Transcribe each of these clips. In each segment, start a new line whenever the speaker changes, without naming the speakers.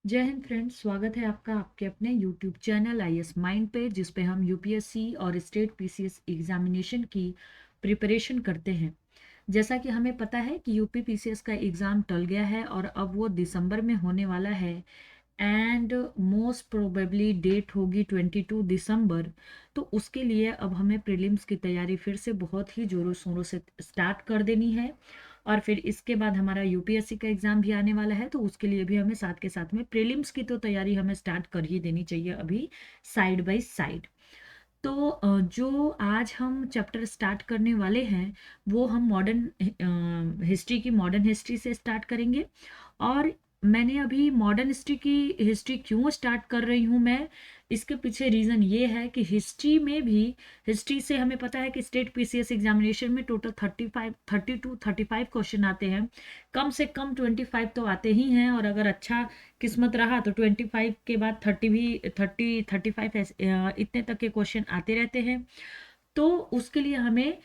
जय हिंद फ्रेंड्स, स्वागत है आपका आपके अपने यूट्यूब चैनल आईएएस माइंड पे, जिस पे हम यूपीएससी और स्टेट पीसीएस एग्जामिनेशन की प्रिपरेशन करते हैं। जैसा कि हमें पता है कि यूपी पीसीएस का एग्ज़ाम टल गया है और अब वो दिसंबर में होने वाला है एंड मोस्ट प्रोबेबली डेट होगी 22 दिसंबर। तो उसके लिए अब हमें प्रीलिम्स की तैयारी फिर से बहुत ही ज़ोरों शोरों से स्टार्ट कर देनी है। और फिर इसके बाद हमारा यूपीएससी का एग्ज़ाम भी आने वाला है, तो उसके लिए भी हमें साथ के साथ में प्रीलिम्स की तो तैयारी हमें स्टार्ट कर ही देनी चाहिए अभी, साइड बाय साइड। तो जो आज हम चैप्टर स्टार्ट करने वाले हैं वो हम मॉडर्न हिस्ट्री की मॉडर्न हिस्ट्री से स्टार्ट करेंगे। और मैंने अभी मॉडर्न हिस्ट्री की हिस्ट्री क्यों स्टार्ट कर रही हूँ मैं, इसके पीछे रीज़न ये है कि हिस्ट्री में भी, हिस्ट्री से हमें पता है कि स्टेट पीसीएस एग्जामिनेशन में टोटल 35 क्वेश्चन आते हैं। कम से कम 25 तो आते ही हैं, और अगर अच्छा किस्मत रहा तो 25 के बाद 30 भी, 35 इतने तक के क्वेश्चन आते रहते हैं। तो उसके लिए हमें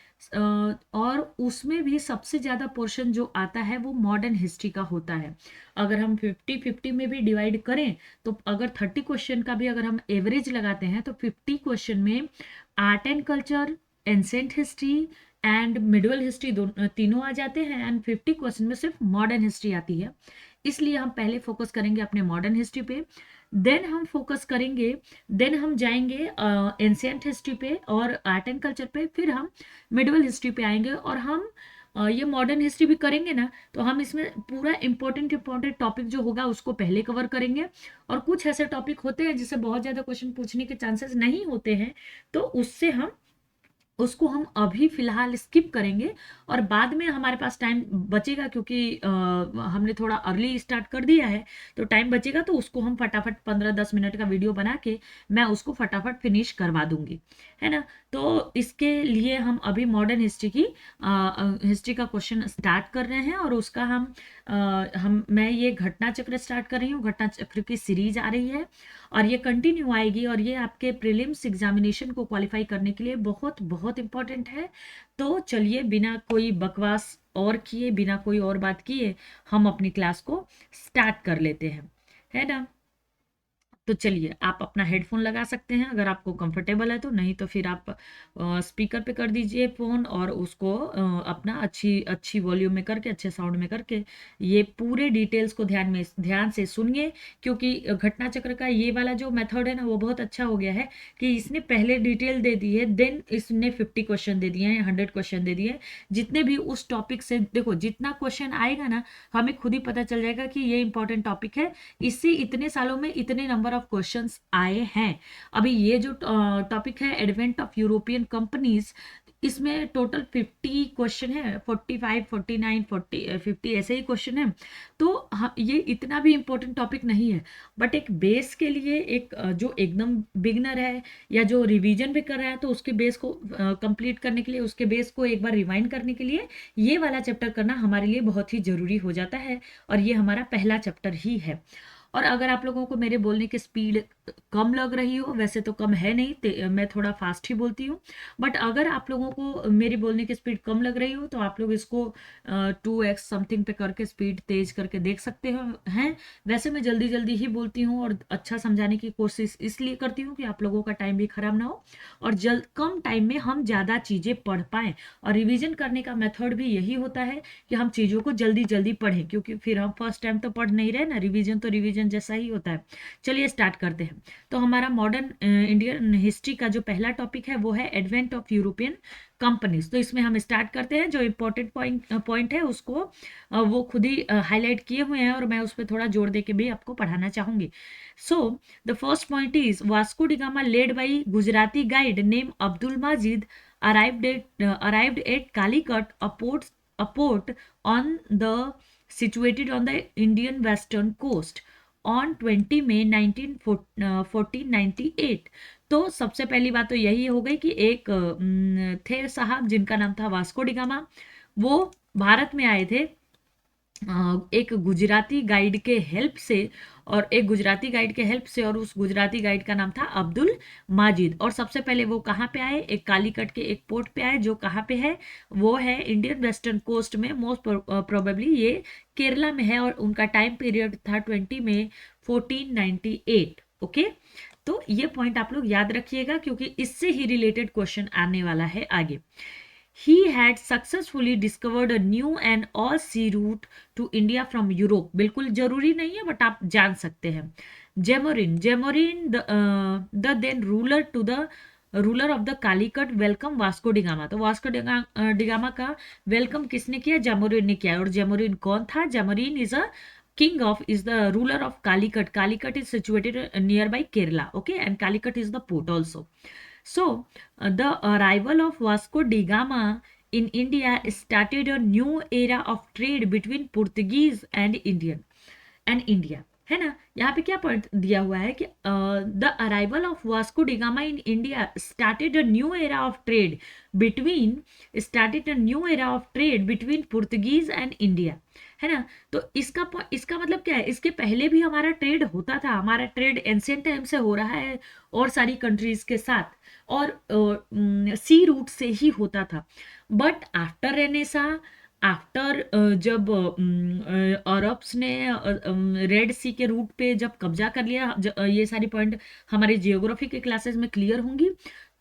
और उसमें भी सबसे ज़्यादा पोर्शन जो आता है वो मॉडर्न हिस्ट्री का होता है। अगर हम 50-50 में भी डिवाइड करें तो अगर 30 क्वेश्चन का भी अगर हम एवरेज लगाते हैं तो 50 क्वेश्चन में art and culture, ancient history and medieval history तीनों आ जाते हैं, एंड 50 क्वेश्चन में सिर्फ मॉडर्न हिस्ट्री आती है। इसलिए हम पहले फोकस करेंगे अपने मॉडर्न हिस्ट्री पे, देन हम फोकस करेंगे, देन हम जाएंगे एंशियंट हिस्ट्री पे और आर्ट एंड कल्चर पे, फिर हम मिडिवल हिस्ट्री पे आएंगे। और हम ये मॉडर्न हिस्ट्री भी करेंगे ना, तो हम इसमें पूरा इंपॉर्टेंट टॉपिक जो होगा उसको पहले कवर करेंगे। और कुछ ऐसे टॉपिक होते हैं जिससे बहुत ज़्यादा क्वेश्चन पूछने के चांसेस नहीं होते हैं, तो उसको हम अभी फिलहाल स्किप करेंगे। और बाद में हमारे पास टाइम बचेगा, क्योंकि हमने थोड़ा अर्ली स्टार्ट कर दिया है, तो टाइम बचेगा तो उसको हम फटाफट 15-10 मिनट का वीडियो बना के मैं उसको फटाफट फिनिश करवा दूंगी, है ना। तो इसके लिए हम अभी मॉडर्न हिस्ट्री का क्वेश्चन स्टार्ट कर रहे हैं, और उसका मैं ये घटना चक्र स्टार्ट कर रही हूँ। घटना चक्र की सीरीज आ रही है और ये कंटिन्यू आएगी, और ये आपके प्रीलिम्स एग्जामिनेशन को क्वालिफाई करने के लिए बहुत बहुत इंपॉर्टेंट है। तो चलिए, बिना कोई बकवास और किए, बिना कोई और बात किए, हम अपनी क्लास को स्टार्ट कर लेते हैं, है ना। तो चलिए, आप अपना हेडफोन लगा सकते हैं अगर आपको कंफर्टेबल है तो, नहीं तो फिर आप स्पीकर पे कर दीजिए फ़ोन, और उसको अपना अच्छी अच्छी वॉल्यूम में करके, अच्छे साउंड में करके ये पूरे डिटेल्स को ध्यान से सुनिए। क्योंकि घटना चक्र का ये वाला जो मेथड है ना, वो बहुत अच्छा हो गया है कि इसने पहले डिटेल दे दी है, देन इसने 50 क्वेश्चन दे दिए हैं, 100 क्वेश्चन दे दिए हैं। जितने भी उस टॉपिक से, देखो जितना क्वेश्चन आएगा ना, हमें खुद ही पता चल जाएगा कि ये इंपॉर्टेंट टॉपिक है, इससे इतने सालों में इतने नंबर ऑफ क्वेश्चंस आए हैं। अभी ये जो टॉपिक है एडवेंट ऑफ यूरोपियन कंपनीज, इसमें टोटल 50 क्वेश्चन है, 45, 49, 50 ऐसे ही क्वेश्चन है। तो ये इतना भी इम्पोर्टेंट टॉपिक नहीं है, बट एक बेस के लिए, एक जो एकदम बिगनर है या जो रिवीजन भी कर रहा है, तो उसके बेस को कंप्लीट करने के लिए, उसके बेस को एक बार रिवाइंड करने के लिए ये वाला चैप्टर करना हमारे लिए बहुत ही ज़रूरी हो जाता है। और ये हमारा पहला चैप्टर ही है। और अगर आप लोगों को मेरे बोलने की स्पीड कम लग रही हो, वैसे तो कम है नहीं, मैं थोड़ा फास्ट ही बोलती हूँ, बट अगर आप लोगों को मेरी बोलने की स्पीड कम लग रही हो तो आप लोग इसको 2x समथिंग पे करके स्पीड तेज करके देख सकते हो हैं। वैसे मैं जल्दी जल्दी ही बोलती हूँ और अच्छा समझाने की कोशिश इसलिए करती हूँ कि आप लोगों का टाइम भी खराब ना हो, और कम टाइम में हम ज़्यादा चीज़ें पढ़ पाएँ। और रिविज़न करने का मेथड भी यही होता है कि हम चीज़ों को जल्दी जल्दी पढ़ें, क्योंकि फिर हम फर्स्ट टाइम तो पढ़ नहीं रहे ना, रिवीजन तो रिवीजन जैसा ही होता है। चलिए स्टार्ट करते हैं। तो हमारा मॉडर्न इंडियन हिस्ट्री का जो पहला टॉपिक है वो है एडवेंट ऑफ यूरोपियन कंपनीज। तो इसमें हम स्टार्ट करते हैं। जो इम्पोर्टेंट पॉइंट है उसको वो खुद ही हाईलाइट किए हुए हैं, और मैं उस पर थोड़ा जोर दे के भी आपको पढ़ाना चाहूंगी। So the first point is, Vasco da Gama led by Gujarati guide name Abdul Majid arrived at Calicut, a port on the situated on the Indian western coast on 20 मई 1498। तो सबसे पहली बात तो यही हो गई कि एक थे साहब जिनका नाम था वास्को डिगामा, वो भारत में आए थे एक गुजराती गाइड के हेल्प से, और उस गुजराती गाइड का नाम था अब्दुल माजिद। और सबसे पहले वो कहाँ पे आए, एक कालीकट के एक पोर्ट पे आए, जो कहाँ पे है, वो है इंडियन वेस्टर्न कोस्ट में। मोस्ट प्रोबेबली ये केरला में है, और उनका टाइम पीरियड था 20 मई 1498। ओके, तो ये पॉइंट आप लोग याद रखिएगा क्योंकि इससे ही रिलेटेड क्वेश्चन आने वाला है आगे। He had successfully discovered a new and all sea route to India from Europe। बिल्कुल जरूरी नहीं है बट आप जान सकते हैं। Zamorin the then ruler of the Calicut welcome Vasco da Gama. तो वास्को डिगामा का वेलकम किसने किया? जेमोरिन ने किया। और जेमोरिन कौन था? Zamorin is a king of is the ruler of Calicut। Calicut is situated nearby Kerala, okay, and Calicut is the port also. So, the arrival of Vasco da Gama in India started a new era of trade between Portuguese and India, है ना। यहाँ पे क्या point दिया हुआ है कि the arrival of Vasco da Gama in India started a new era of trade between Portuguese and India, है ना। तो इसका मतलब क्या है? इसके पहले भी हमारा ट्रेड होता था, हमारा ट्रेड एंशिएंट टाइम से हो रहा है और सारी कंट्रीज के साथ, और सी रूट से ही होता था। बट आफ्टर रेनेसा, आफ्टर जब अरब्स ने रेड सी के रूट पे जब कब्जा कर लिया, ये सारी पॉइंट हमारे जियोग्राफी के क्लासेस में क्लियर होंगी।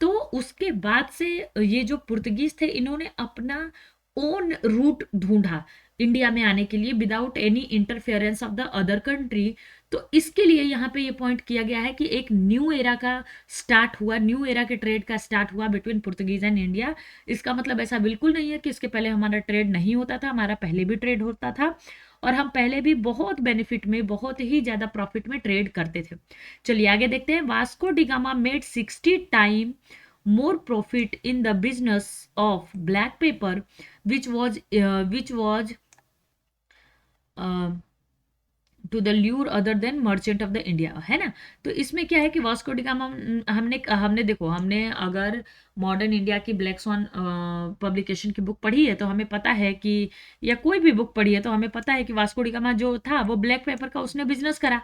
तो उसके बाद से ये जो पुर्तगीज थे इन्होंने अपना ओन रूट ढूंढा इंडिया में आने के लिए without any interference of the other country. तो इसके लिए यहाँ पे ये पॉइंट किया गया है कि एक न्यू एरा का स्टार्ट हुआ, न्यू एरा के ट्रेड का स्टार्ट हुआ बिटवीन पुर्तगीज एंड इंडिया। इसका मतलब ऐसा बिल्कुल नहीं है कि इसके पहले हमारा ट्रेड नहीं होता था, हमारा पहले भी ट्रेड होता था और हम पहले भी बहुत बेनिफिट में, बहुत ही ज्यादा प्रॉफिट में ट्रेड करते थे। चलिए आगे देखते हैं। Vasco da Gama made 60 time more profit in the business of black paper which was to the lure other than merchant of the India, है ना। तो इसमें क्या है कि वास्को डिगामा हमने देखो, हमने अगर मॉडर्न इंडिया की ब्लैक स्वॉन पब्लिकेशन की बुक पढ़ी है तो हमें पता है कि, या कोई भी बुक पढ़ी है तो हमें पता है कि वास्को डिगामा जो था वो ब्लैक पेपर का उसने बिजनेस करा।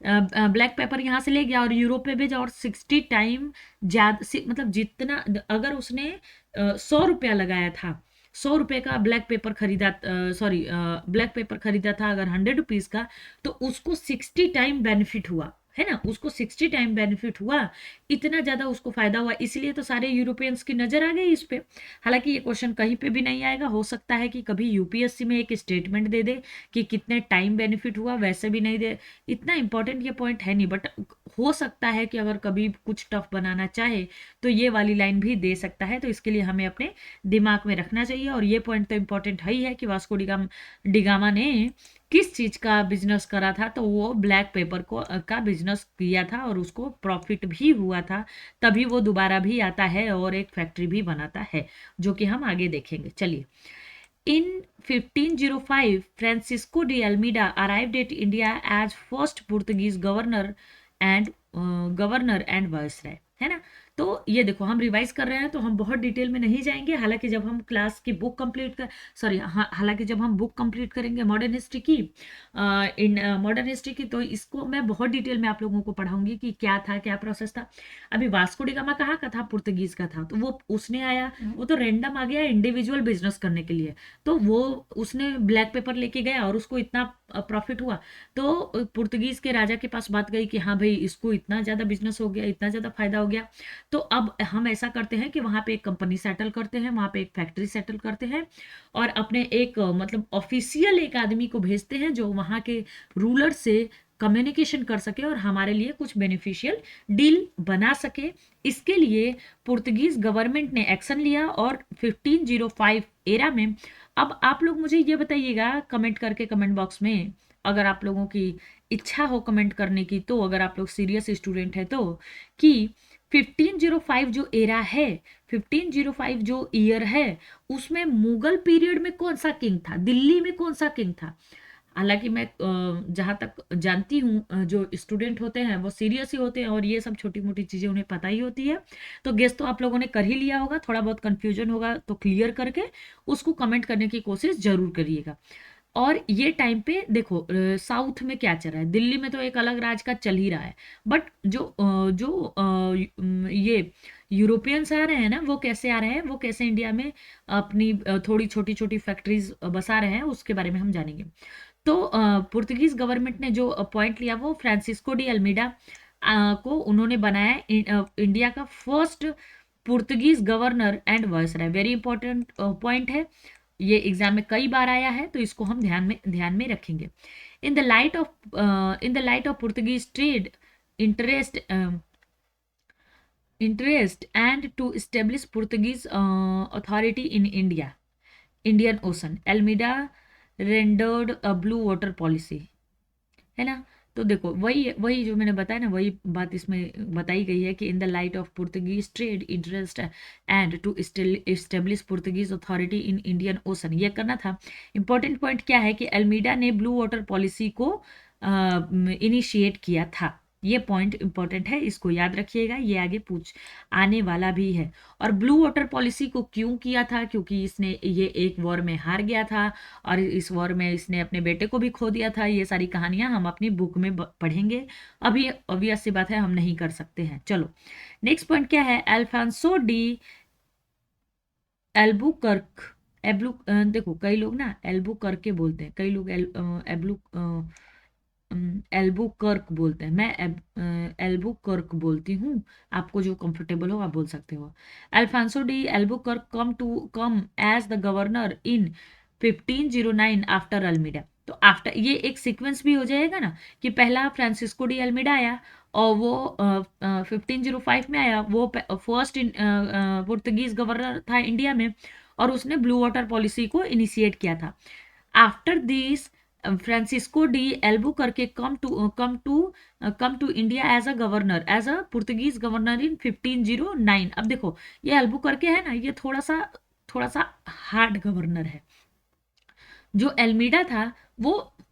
ब्लैक पेपर यहाँ से ले गया और यूरोप में भेजा और 60 टाइम ज्यादा, मतलब जितना, अगर उसने 100 रुपया लगाया था, 100 रुपये का ब्लैक पेपर खरीदा, ब्लैक पेपर खरीदा था अगर 100 रुपीज का, तो उसको 60 टाइम बेनिफिट हुआ, है ना। उसको 60 टाइम बेनिफिट हुआ, इतना ज्यादा उसको फायदा हुआ, इसलिए तो सारे यूरोपियंस की नजर आ गई इस पे। हालांकि ये क्वेश्चन कहीं पे भी नहीं आएगा, हो सकता है कि कभी यूपीएससी में एक स्टेटमेंट दे दे कि कितने टाइम बेनिफिट हुआ, वैसे भी नहीं दे। इतना इंपॉर्टेंट ये पॉइंट है नहीं, बट हो सकता है कि अगर कभी कुछ टफ बनाना चाहे तो ये वाली लाइन भी दे सकता है। तो इसके लिए हमें अपने दिमाग में रखना चाहिए। और ये पॉइंट तो इंपॉर्टेंट है ही है कि वास्को डिगामा ने किस चीज का बिजनेस करा था, तो वो ब्लैक पेपर का बिजनेस किया था और उसको प्रॉफिट भी हुआ था, तभी वो दोबारा भी आता है और एक फैक्ट्री भी बनाता है, जो कि हम आगे देखेंगे। चलिए, in 1505 Francisco de Almeida arrived at India as first Portuguese governor and viceroy, है ना। तो ये देखो, हम रिवाइज कर रहे हैं तो हम बहुत डिटेल में नहीं जाएंगे। हालांकि जब हम क्लास की बुक कंप्लीट कर हालांकि जब हम बुक कंप्लीट करेंगे मॉडर्न हिस्ट्री की, मॉडर्न हिस्ट्री की, तो इसको मैं बहुत डिटेल में आप लोगों को पढ़ाऊंगी कि क्या था, क्या प्रोसेस था। अभी वास्को डी गामा कहाँ का था? पुर्तगीज का था। तो वो उसने आया, वो तो रैंडम आ गया इंडिविजुअल बिजनेस करने के लिए, तो वो उसने ब्लैक पेपर लेके गया और उसको इतना प्रॉफिट हुआ। तो पुर्तगीज के राजा के पास बात गई कि हाँ भाई, इसको इतना ज्यादा बिजनेस हो गया, इतना ज्यादा फायदा हो गया, तो अब हम ऐसा करते हैं कि वहां पे एक कंपनी सेटल करते हैं, वहां पे एक फैक्ट्री सेटल करते हैं और अपने एक मतलब ऑफिशियल एक आदमी को भेजते हैं जो वहां के रूलर से कम्युनिकेशन कर सके और हमारे लिए कुछ बेनिफिशियल डील बना सके। इसके लिए पुर्तगीज गवर्नमेंट ने एक्शन लिया और 1505 एरा में, अब आप लोग मुझे ये बताइएगा कमेंट करके, कमेंट बॉक्स में, अगर आप लोगों की इच्छा हो कमेंट करने की, तो अगर आप लोग सीरियस स्टूडेंट है तो, कि 1505 जो एरा है, 1505 जो ईयर है, उसमें मुगल पीरियड में कौन सा किंग था, दिल्ली में कौन सा किंग था। हालांकि मैं जहां तक जानती हूँ, जो स्टूडेंट होते हैं वो सीरियस ही होते हैं और ये सब छोटी मोटी चीजें उन्हें पता ही होती है। तो गेस तो आप लोगों ने कर ही लिया होगा, थोड़ा बहुत कंफ्यूजन होगा तो क्लियर करके उसको कमेंट करने की कोशिश जरूर करिएगा। और ये टाइम पे देखो साउथ में क्या चल रहा है, दिल्ली में तो एक अलग राज का चल ही रहा है, बट ये यूरोपियंस आ रहे हैं ना, वो कैसे आ रहे हैं, वो कैसे इंडिया में अपनी थोड़ी छोटी छोटी फैक्ट्रीज बसा रहे हैं, उसके बारे में हम जानेंगे। तो पुर्तगीज गवर्नमेंट ने जो पॉइंट लिया वो फ्रांसिस्को डी अल्मीडा को उन्होंने बनाया इंडिया का first Portuguese governor and viceroy. Very important point है, ये एग्जाम में कई बार आया है, तो इसको हम ध्यान में रखेंगे। इन the light of Portuguese trade interest and to establish Portuguese authority in Indian Ocean, Almeida rendered a blue water policy, है ना। तो देखो वही वही जो मैंने बताया ना, वही बात इसमें बताई गई है कि in the light of Portuguese trade interest and to establish Portuguese authority in Indian ocean, ये करना था। इंपॉर्टेंट पॉइंट क्या है कि अल्मीडा ने ब्लू वाटर पॉलिसी को इनिशिएट किया था। ये पॉइंट इंपॉर्टेंट है, इसको याद रखिएगा, ये आगे पूछ आने वाला भी है। और ब्लू वाटर पॉलिसी को क्यों किया था, क्योंकि इसने ये एक वॉर में हार गया था और इस वॉर में इसने अपने बेटे को भी खो दिया था। ये सारी कहानियां हम अपनी बुक में पढ़ेंगे, अभी ऑब्वियस सी बात है हम नहीं कर सकते हैं। चलो नेक्स्ट पॉइंट क्या है, अल्फांसो डी एल्बुकर्क। देखो कई लोग ना एल्बुकर्के बोलते हैं, कई लोग एल्बुकर्क बोलते हैं, मैं एल्बुकर्क बोलती हूँ, आपको जो कंफर्टेबल हो आप बोल सकते हो। Alfonso de Albuquerque come as the governor in 1509 after Almeida. तो आफ्टर ये एक सीक्वेंस भी हो जाएगा ना, कि पहला फ्रांसिस्को डी अल्मीडा आया और वो 1505 में आया, वो फर्स्ट पुर्तगीज गवर्नर था इंडिया में, और उसने ब्लू वाटर पॉलिसी को इनिशिएट किया था। After this Francisco de Albuquerque come to India as a governor, as a Portuguese governor in 1509। अब देखो ये एल्बुकर्के है ना, ये थोड़ा सा हार्ड गवर्नर है। जो एल्मीडा था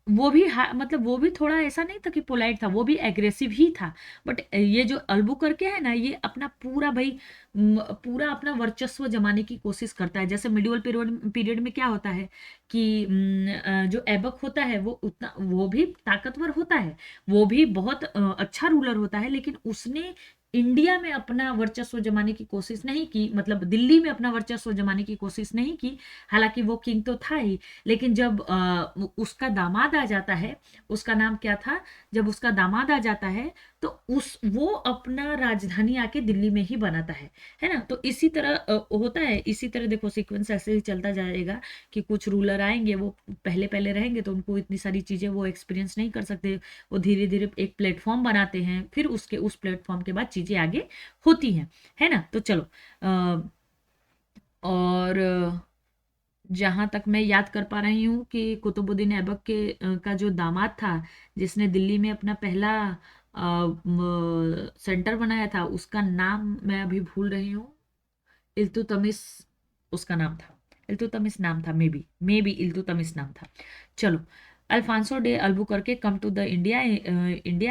वो भी मतलब वो भी थोड़ा ऐसा नहीं था कि पोलाइट था, वो भी एग्रेसिव ही था। बट ये जो अल्बुकर्के है ना, ये अपना पूरा भाई पूरा अपना वर्चस्व जमाने की कोशिश करता है। जैसे मिडिवल पीरियड में क्या होता है कि जो ऐबक होता है वो भी ताकतवर होता है, वो भी बहुत अच्छा रूलर होता है, लेकिन उसने इंडिया में अपना वर्चस्व जमाने की कोशिश नहीं की, मतलब दिल्ली में अपना वर्चस्व जमाने की कोशिश नहीं की। हालांकि वो किंग तो था ही, लेकिन जब उसका दामाद आ जाता है, उसका नाम क्या था, जब उसका दामाद आ जाता है तो वो अपना राजधानी आके दिल्ली में ही बनाता है ना। तो इसी तरह होता है, इसी तरह देखो सीक्वेंस ऐसे ही चलता जाएगा कि कुछ रूलर आएंगे, वो पहले पहले रहेंगे तो उनको इतनी सारी चीजें वो एक्सपीरियंस नहीं कर सकते, वो धीरे धीरे एक प्लेटफॉर्म बनाते हैं, फिर उस प्लेटफॉर्म के बाद चीजें आगे होती हैं, है ना। तो चलो और जहाँ तक मैं याद कर पा रही हूँ कि कुतुबुद्दीन ऐबक का जो दामाद था, जिसने दिल्ली में अपना पहला सेंटर बनाया था, उसका नाम मैं अभी भूल रही हूँ। इल्तुतमिश उसका नाम था, इल्तुतमिश नाम था, मे बी इल्तुतमिश नाम था। चलो Alfonso de Albuquerque come to the India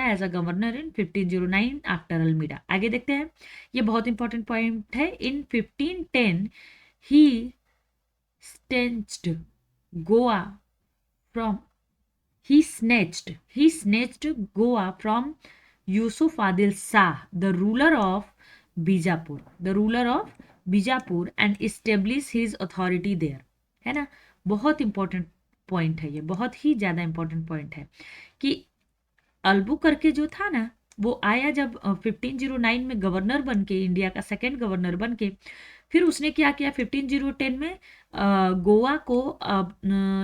as a governor in 1509 after Almeida. आगे देखते हैं, ये बहुत इंपॉर्टेंट पॉइंट है। इन 1510 ही snatched Goa from he snatched Goa from Yusuf Adil Shah, the ruler of Bijapur and established his authority there, है ना। बहुत important point है ये, बहुत ही ज्यादा इंपॉर्टेंट पॉइंट है कि अल्बुकर्के जो था ना, वो आया जब 1509 में गवर्नर बन के, इंडिया का सेकेंड गवर्नर बन के, फिर उसने क्या किया 1510 में गोवा को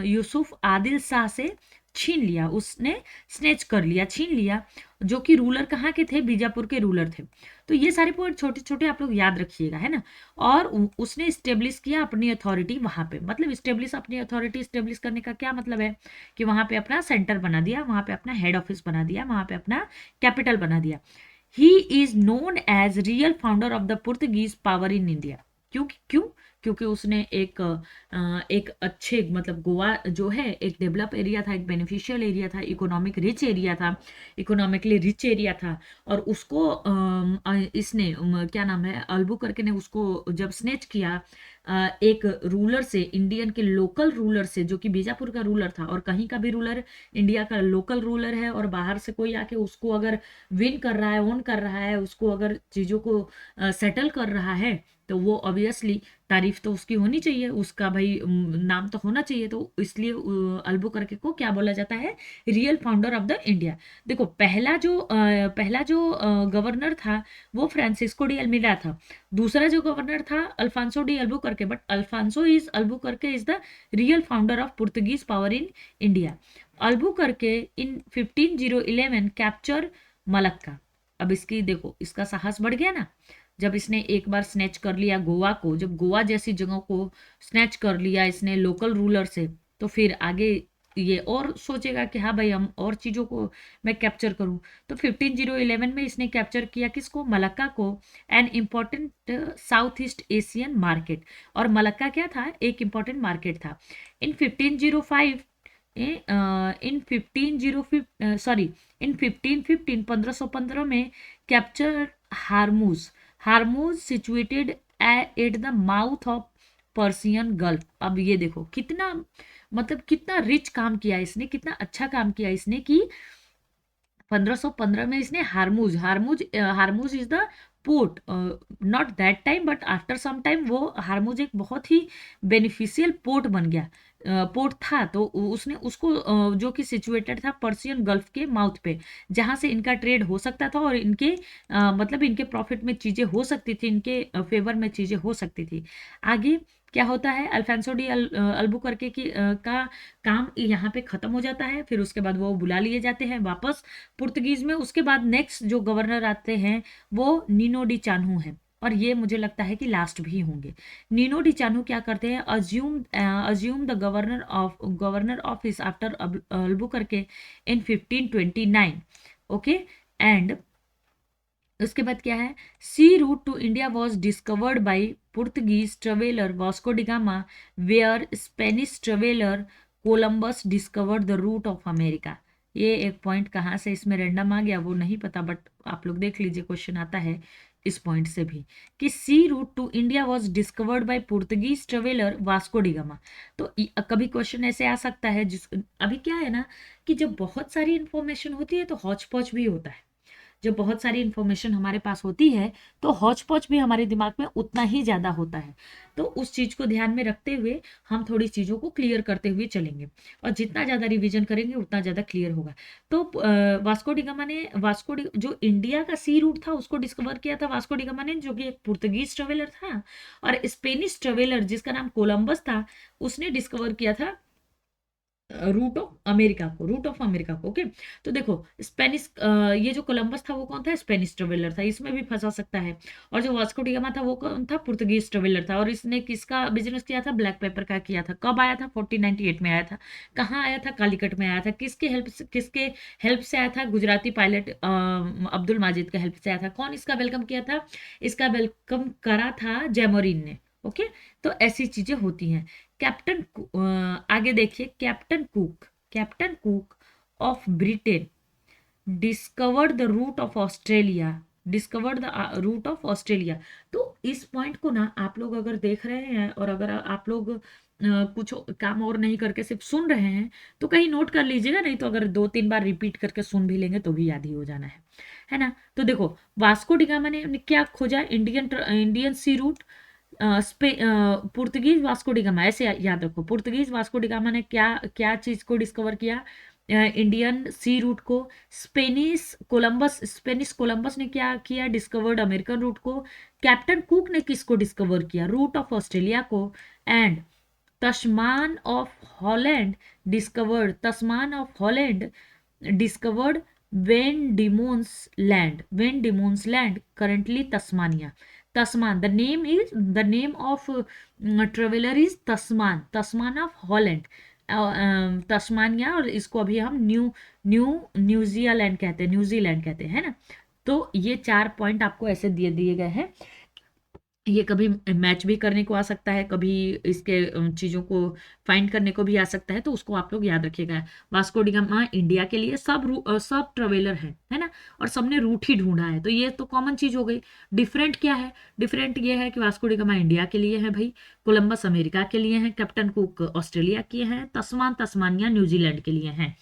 यूसुफ आदिल शाह से छीन लिया, उसने स्नेच कर लिया, छीन लिया, जो कि रूलर कहाँ के थे, बीजापुर के रूलर थे। तो ये सारे पॉइंट छोटे छोटे आप लोग याद रखिएगा, है ना। और उसने स्टेब्लिश किया अपनी अथॉरिटी वहां पे, मतलब अपनी अथॉरिटी स्टेब्लिश करने का क्या मतलब है कि वहां पे अपना सेंटर बना दिया, वहां पे अपना हेड ऑफिस बना दिया, वहां पे अपना कैपिटल बना दिया। He is known as real founder of the Portuguese power in India. क्यों क्यों क्योंकि उसने एक अच्छे मतलब गोवा जो है एक डेवलप एरिया था, एक बेनिफिशियल एरिया था, इकोनॉमिकली रिच एरिया था। और उसको इसने क्या नाम है, अल्बुकर्क ने उसको जब स्नेच किया एक रूलर से, इंडियन के लोकल रूलर से, जो कि बीजापुर का रूलर था। और कहीं का भी रूलर इंडिया का लोकल रूलर है और बाहर से कोई आके उसको अगर विन कर रहा है, ओन कर रहा है, उसको अगर चीज़ों को सेटल कर रहा है, तो वो ऑब्वियसली तारीफ तो उसकी होनी चाहिए, उसका भाई नाम तो होना चाहिए। तो इसलिए अल्बुकर्क को क्या बोला जाता है, real founder of the India. देखो पहला जो गवर्नर था वो फ्रांसिस्को डी अल्मीडा था। दूसरा जो गवर्नर था Alfonso de Albuquerque, but Alfonso is Albuquerque is the real founder of Portuguese power in India. Albuquerque in 1511 capture Malacca. अब इसकी देखो, इसका साहस बढ़ गया ना, जब इसने एक बार स्नैच कर लिया गोवा को, जब गोवा जैसी जगहों को स्नैच कर लिया इसने लोकल रूलर से, तो फिर आगे ये और सोचेगा कि हाँ भाई हम और चीज़ों को मैं कैप्चर करूं। तो 1511 में इसने कैप्चर किया किसको, मलक्का को, an important south east Asian market. और मलक्का क्या था, एक इम्पॉर्टेंट मार्केट था। इन 1505 इन 1505 सॉरी इन 1515 में capture Hormuz. Hormuz situated at the mouth of Persian gulf. अब ये देखो कितना मतलब कितना रिच काम किया इसने, कितना अच्छा काम किया इसने कि 1515 में इसने Hormuz is the port, not that time but after some time वो हारमूज एक बहुत ही बेनिफिशियल पोर्ट बन गया, पोर्ट था। तो उसने उसको जो कि सिचुएटेड था पर्सियन गल्फ के माउथ पे, जहाँ से इनका ट्रेड हो सकता था और इनके मतलब इनके प्रॉफिट में चीज़ें हो सकती थी, इनके फेवर में चीज़ें हो सकती थी। आगे क्या होता है, अल्फांसो डी अल्बुकर्के की का काम यहाँ पे खत्म हो जाता है। फिर उसके बाद वो बुला लिए जाते हैं वापस पुर्तगीज में। उसके बाद नेक्स्ट जो गवर्नर आते हैं वो नीनो डी चानू है, और ये मुझे लगता है कि लास्ट भी होंगे। नीनो डी चानू क्या करते हैं, assume the governor office after Albuquerque in 1529। Okay, and उसके बाद क्या है, sea route to India was discovered by Portuguese traveller Vasco da Gama, where Spanish traveller Columbus discovered the route of America. ये एक point कहाँ से इसमें रैंडम आ गया वो नहीं पता, बट आप लोग देख लीजिए, क्वेश्चन आता है इस पॉइंट से भी कि sea route to India was discovered by Portuguese traveller Vasco da Gama. तो कभी क्वेश्चन ऐसे आ सकता है जिस अभी क्या है ना कि जब बहुत सारी इंफॉर्मेशन होती है तो हौच पौच भी होता है। जब बहुत सारी इन्फॉर्मेशन हमारे पास होती है तो हौच पौच भी हमारे दिमाग में उतना ही ज़्यादा होता है। तो उस चीज़ को ध्यान में रखते हुए हम थोड़ी चीज़ों को क्लियर करते हुए चलेंगे, और जितना ज़्यादा रिवीजन करेंगे उतना ज़्यादा क्लियर होगा। तो वास्को डिगामा ने जो इंडिया का सी रूट था उसको डिस्कवर किया था वास्को डिगामा ने, जो कि एक पुर्तगीज ट्रेवेलर था। और स्पेनिश ट्रेवेलर जिसका नाम कोलंबस था उसने डिस्कवर किया था रूट ऑफ अमेरिका को। ओके, तो देखो स्पेनिश ये जो कोलंबस था वो कौन था, स्पेनिश ट्रेवेलर था, इसमें भी फंसा सकता है। और जो वास्को डिगामा था वो कौन था, पुर्तगीज ट्रेवेलर था। और इसने किसका बिजनेस किया था, ब्लैक पेपर का किया था। कब आया था, 1498 में आया था। कहाँ आया था, कालीकट में आया था। किसके हेल्प से आया था, गुजराती पायलट अब्दुल माजिद के हेल्प से आया था। कौन इसका वेलकम किया था, इसका वेलकम करा था जैमोरिन ने। ओके, तो ऐसी चीजें होती हैं। आगे देखिए, captain Cook of Britain discovered the route of Australia. तो इस पॉइंट को ना आप लोग अगर देख रहे हैं और अगर आप लोग कुछ काम और नहीं करके सिर्फ सुन रहे हैं तो कहीं नोट कर लीजिएगा, नहीं तो अगर 2-3 बार रिपीट करके सुन भी लेंगे तो भी याद ही हो जाना है ना। तो देखो वास्को डिगामा ने क्या खोजा, इंडियन सी रूट। पुर्तगीज वास्को डिगामा, ऐसे याद रखो, पुर्तगीज वास्को डिगामा ने क्या क्या चीज को डिस्कवर किया, इंडियन सी रूट को। स्पेनिश कोलंबस ने क्या किया, डिस्कवर्ड अमेरिकन रूट को। कैप्टन कुक ने किसको डिस्कवर किया, रूट ऑफ ऑस्ट्रेलिया को। And Tasman of Holland discovered when डिमोन्स land currently Tasmania. Tasman, the name of traveller is Tasman of Holland, Tasmania. और इसको अभी हम न्यूजीलैंड कहते हैं, है ना। तो ये 4 पॉइंट आपको ऐसे दिए गए हैं। ये कभी मैच भी करने को आ सकता है, कभी इसके चीज़ों को फाइंड करने को भी आ सकता है, तो उसको आप लोग याद रखिएगा। वास्को डी गामा इंडिया के लिए सब ट्रेवलर है ना, और सबने रूट ही ढूंढा है, तो ये तो कॉमन चीज़ हो गई। डिफरेंट क्या है? डिफरेंट ये है कि वास्को डी गामा इंडिया के लिए है भाई, कोलंबस अमेरिका के लिए है, कैप्टन कुक ऑस्ट्रेलिया के हैं, तस्मानिया न्यूजीलैंड के लिए हैं।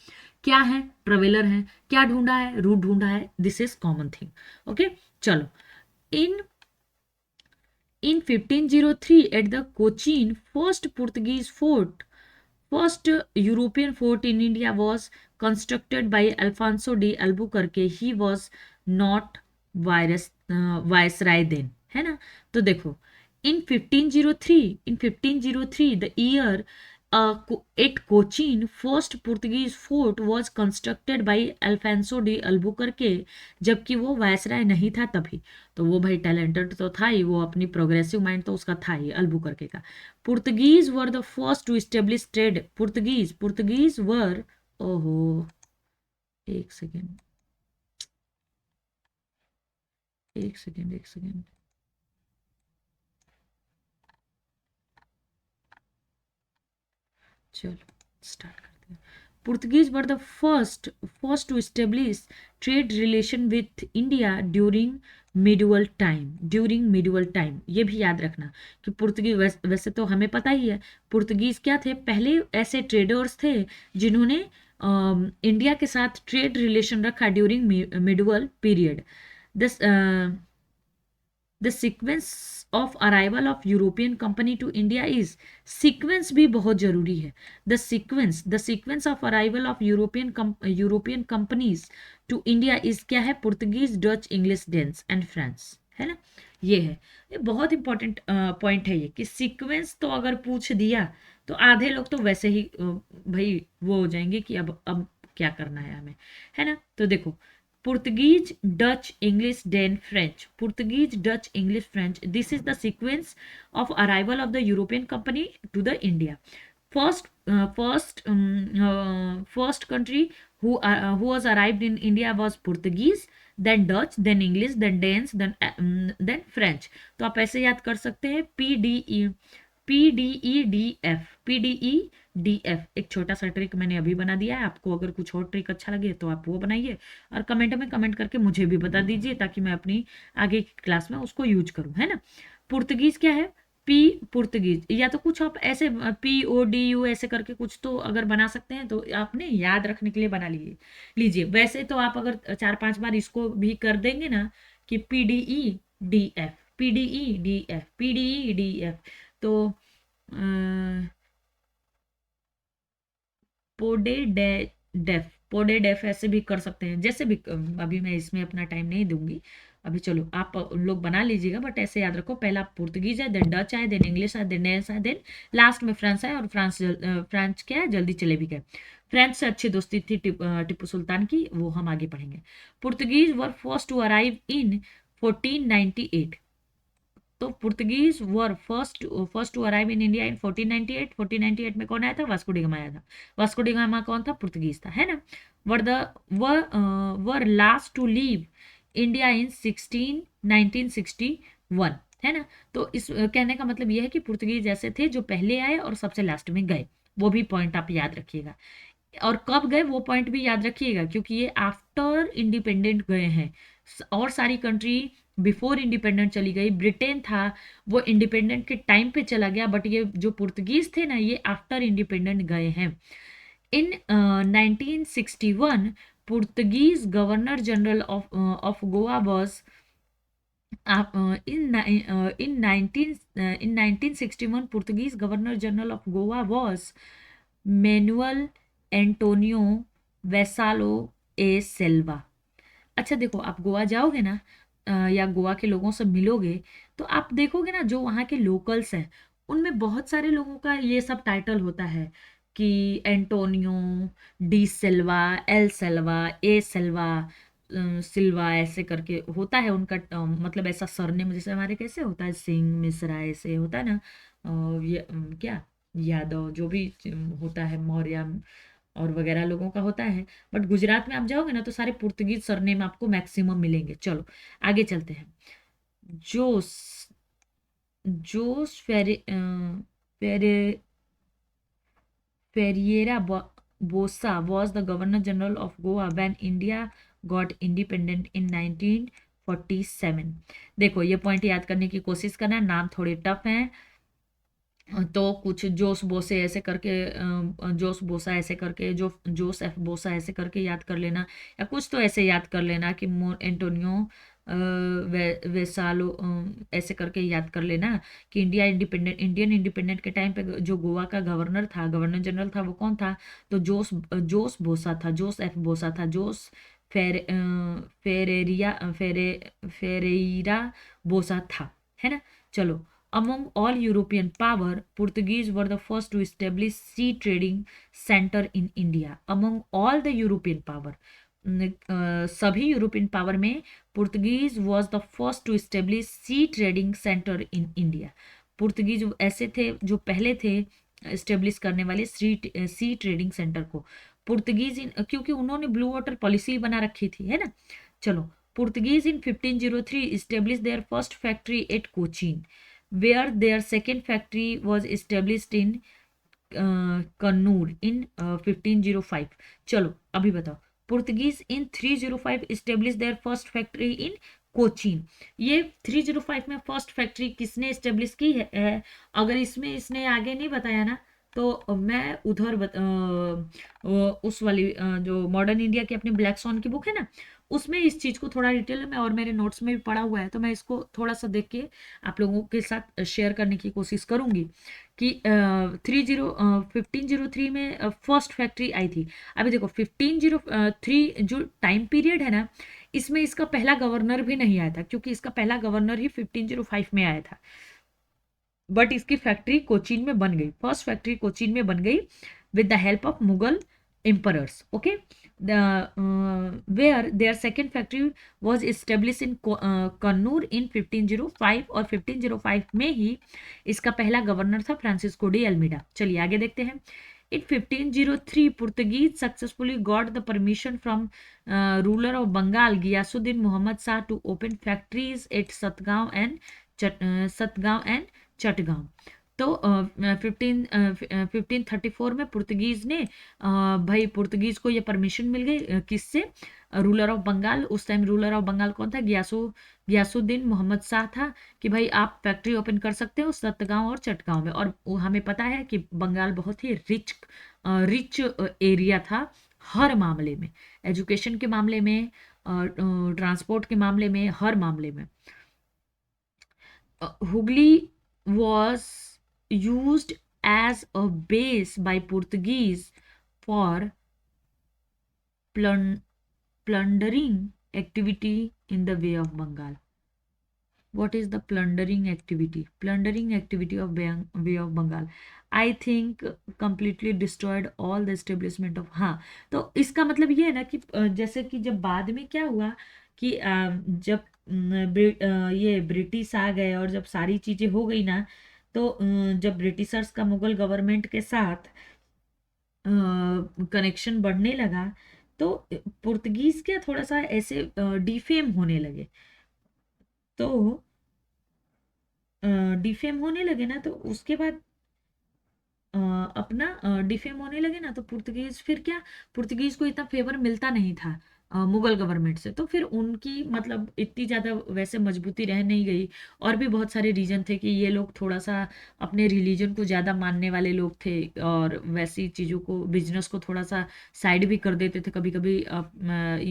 क्या है? ट्रेवलर हैं। क्या ढूंढा है? रूट ढूंढा है। This is common thing. Okay, चलो। इन In 1503, at the Cochin, first European fort in India was constructed by Alfonso de Albuquerque. He was not viceroy then, है ना? तो देखो, in 1503, the year at Cochin, first Portuguese fort was constructed by Alfonso de Albuquerque, जबकि वो viceroy नहीं था तभी। तो वो भाई टैलेंटेड तो था ही, वो अपनी प्रोग्रेसिव माइंड तो उसका था ही, अल्बुकर्के का। Portuguese were the first to establish trade. Portuguese were, ओहो, एक सेकेंड, एक सेकेंड। चलो स्टार्ट करते हैं। Portuguese were the first to establish trade relation with India during medieval time. ये भी याद रखना कि पुर्तगीज, वैसे तो हमें पता ही है पुर्तगीज क्या थे, पहले ऐसे ट्रेडर्स थे जिन्होंने इंडिया के साथ ट्रेड रिलेशन रखा during medieval period. This the sequence of arrival of European company to India is, sequence भी बहुत जरूरी है। The sequence of arrival of European companies to India is क्या है? Portuguese, Dutch, English, Danes and France, है ना? ये है, ये बहुत इंपॉर्टेंट पॉइंट है ये, कि सीक्वेंस तो अगर पूछ दिया तो आधे लोग तो वैसे ही भाई वो हो जाएंगे कि अब क्या करना है हमें, है ना? तो देखो, Portuguese, Dutch, English, then French. Portuguese, Dutch, English, French. This is the sequence of arrival of the European company to the India. First country who was arrived in India was Portuguese, then Dutch, then English, then Danes, then French. तो आप ऐसे याद कर सकते हैं, PDEDF। एक छोटा सा ट्रिक मैंने अभी बना दिया है, आपको अगर कुछ और ट्रिक अच्छा लगे तो आप वो बनाइए और कमेंट में कमेंट करके मुझे भी बता दीजिए, ताकि मैं अपनी आगे की क्लास में उसको यूज करूँ, है ना? पुर्तगीज क्या है? पी पुर्तगीज, या तो कुछ आप ऐसे PODU ऐसे करके कुछ तो अगर बना सकते हैं तो आपने याद रखने के लिए बना लीजिए। वैसे तो आप अगर 4-5 बार इसको भी कर देंगे ना कि PDEDF, तो पोडे डेफ ऐसे भी कर सकते हैं, जैसे भी। अभी मैं इसमें अपना टाइम नहीं दूंगी अभी। चलो आप उन लोग बना लीजिएगा, बट ऐसे याद रखो, पहला पुर्तगीज है, देन डच है, देन इंग्लिश है, देन नेल्स है, देन लास्ट में फ्रांस है। और फ्रांस क्या है, जल्दी चले भी गए। फ्रांस से अच्छी दोस्ती थी टिप्पू सुल्तान की, वो हम आगे पढ़ेंगे। Portuguese were first to arrive in 1498। तो Portuguese were first to arrive in India in 1498। 1498 में कौन आया था? वास्को डी गामा आया था। वास्को डी गामा कौन था? पुर्तगीज था, है ना? Were last to leave India in 1961, है ना? तो इस कहने का मतलब यह है कि पुर्तगीज ऐसे थे जो पहले आए और सबसे लास्ट में गए। वो भी पॉइंट आप याद रखिएगा, और कब गए वो पॉइंट भी याद रखिएगा, क्योंकि ये आफ्टर इंडिपेंडेंट गए हैं। और सारी कंट्री बिफोर इंडिपेंडेंट चली गई। ब्रिटेन था वो इंडिपेंडेंट के टाइम पे चला गया, बट ये जो पुर्तगीज थे ना, ये आफ्टर इंडिपेंडेंट गए हैं। In 1961, Portuguese governor general of Goa was in 1961 Portuguese Governor General of Goa was Manuel Antonio Vassalo e Silva. अच्छा देखो, आप गोवा जाओगे ना, या गोवा के लोगों से मिलोगे, तो आप देखोगे ना जो वहाँ के लोकल्स हैं, उनमें बहुत सारे लोगों का ये सब टाइटल होता है कि एंटोनियो डी सिल्वा, एल सिल्वा, ए सिल्वा, सिल्वा, ऐसे करके होता है उनका। मतलब ऐसा सरनेम, जैसे हमारे कैसे होता है सिंह, मिश्रा, ऐसे होता है ना। ये क्या, यादव, जो भी होता है, मौर्य और वगैरह लोगों का होता है। बट गुजरात में आप जाओगे ना तो सारे पुर्तगीज सरनेम आपको मैक्सिमम मिलेंगे। चलो आगे चलते हैं। जोस जोस फेरे Ferreira Bossa was the Governor General of Goa when India got independent in 1947. देखो ये पॉइंट याद करने की कोशिश करना, नाम थोड़े टफ हैं तो कुछ जोस बोसे ऐसे करके जोस बोसा ऐसे करके जो जोस एफ बोसा ऐसे करके याद कर लेना, या कुछ तो ऐसे याद कर लेना कि एंटोनियो वेसालो ऐसे करके याद कर लेना कि इंडियन इंडिपेंडेंट के टाइम पे जो गोवा का गवर्नर था, गवर्नर जनरल था, वो कौन था? तो जोस जोस बोसा था, जोस एफ बोसा था, जोस फेरेरिया फेरेरा बोसा था, है ना। चलो, among all European power, Portuguese were the first to establish sea trading center in India. Among all the European power, सभी यूरोपियन पावर में Portuguese was the first to establish sea trading centre in India. Portuguese ऐसे थे जो पहले थे establish करने वाले sea trading centre को। पुर्तगीज क्योंकि उन्होंने ब्लू वाटर पॉलिसी बना रखी थी, है ना। चलो, Portuguese in 1503 establish their first factory at Cochin, where their second factory was established in Kannur in 1505. चलो अभी बताओ, Portuguese in 305 established their first factory in Cochin. ये 305 में फर्स्ट फैक्ट्री किसने एस्टेब्लिश की है? अगर इसमें इसने आगे नहीं बताया ना, तो मैं उधर उस वाली जो मॉडर्न इंडिया की अपनी ब्लैक सॉन की बुक है ना, उसमें इस चीज़ को थोड़ा डिटेल में और मेरे नोट्स में भी पढ़ा हुआ है, तो मैं इसको थोड़ा सा देख के आप लोगों के साथ शेयर करने की कोशिश करूंगी कि 1503 में फर्स्ट फैक्ट्री आई थी। अभी देखो 1503 जो टाइम पीरियड है ना, इसमें इसका पहला गवर्नर भी नहीं आया था, क्योंकि इसका पहला गवर्नर ही 1505 में आया था। बट इसकी फैक्ट्री कोचीन में बन गई, फर्स्ट फैक्ट्री कोचीन में बन गई with the help of Mughal emperors. Okay, where their second factory was established in Kannur in 1505, और 1505 में ही इसका पहला गवर्नर था फ्रांसिस्को डी अल्मीडा। चलिए आगे देखते हैं। In 1503, Portuguese successfully got the permission from ruler of Bengal Ghiyasuddin Muhammad Shah to open factories at Satgaon and Chatgaon। तो 1534 में पुर्तगीज ने भाई पुर्तगीज को ये परमिशन मिल गई, किससे? Ruler of Bengal. उस टाइम रूलर ऑफ बंगाल कौन था? गियासुद्दीन मोहम्मद शाह था, कि भाई आप फैक्ट्री ओपन कर सकते हो सतगांव और चटगांव में। और हमें पता है कि बंगाल बहुत ही रिच एरिया था हर मामले में, एजुकेशन के मामले में, ट्रांसपोर्ट के मामले में, हर मामले में। Hooghly was used as a base by Portuguese for plundering activity in the Bay of Bengal. What is the plundering activity? Plundering activity of Bay of Bengal, I think completely destroyed all the establishment of। हाँ, तो इसका मतलब ये है ना कि जैसे कि जब बाद में क्या हुआ कि जब ये ब्रिटिश आ गए और जब सारी चीज़ें हो गई ना, तो जब ब्रिटिशर्स का मुगल गवर्नमेंट के साथ कनेक्शन बढ़ने लगा, तो पुर्तगीज क्या थोड़ा सा ऐसे डिफेम होने लगे। तो डिफेम होने लगे ना, तो उसके बाद अपना डिफेम होने लगे ना, तो पुर्तगीज फिर क्या, पुर्तगीज को इतना फेवर मिलता नहीं था मुगल गवर्नमेंट से, तो फिर उनकी मतलब इतनी ज़्यादा वैसे मजबूती रह नहीं गई। और भी बहुत सारे रीजन थे कि ये लोग थोड़ा सा अपने रिलीजन को ज़्यादा मानने वाले लोग थे, और वैसी चीज़ों को, बिजनेस को थोड़ा सा साइड भी कर देते थे कभी कभी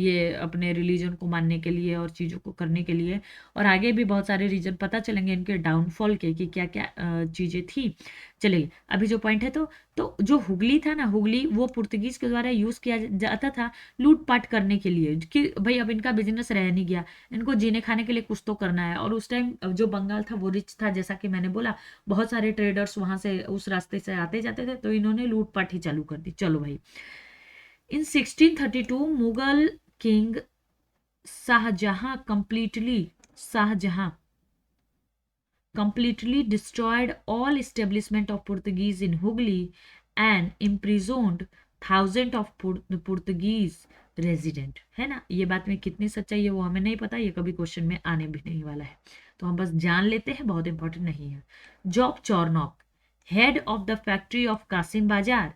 ये अपने रिलीजन को मानने के लिए और चीज़ों को करने के लिए। और आगे भी बहुत सारे रीजन पता चलेंगे इनके डाउनफॉल के कि क्या क्या चीज़ें थी। चलिए अभी जो पॉइंट है, तो जो हुगली था ना, हुगली वो पुर्तगीज के द्वारा यूज किया जाता था लूटपाट करने के लिए, कि भाई अब इनका बिजनेस रह नहीं गया, इनको जीने खाने के लिए कुछ तो करना है। और उस टाइम जो बंगाल था वो रिच था, जैसा कि मैंने बोला, बहुत सारे ट्रेडर्स वहां से उस रास्ते से आते जाते थे, तो इन्होंने लूटपाट ही चालू कर दी। चलो भाई, in 1632 Mughal king Shah Jahan completely destroyed all establishment of Portuguese in Hooghly and imprisoned thousands of Portuguese resident, है ना। ये बात में कितनी सच्चाई है वो हमें नहीं पता, ये कभी क्वेश्चन में आने भी नहीं वाला है, तो हम बस जान लेते हैं, बहुत इंपॉर्टेंट नहीं है। Job Charnock, head of the factory of Kasim Bazar,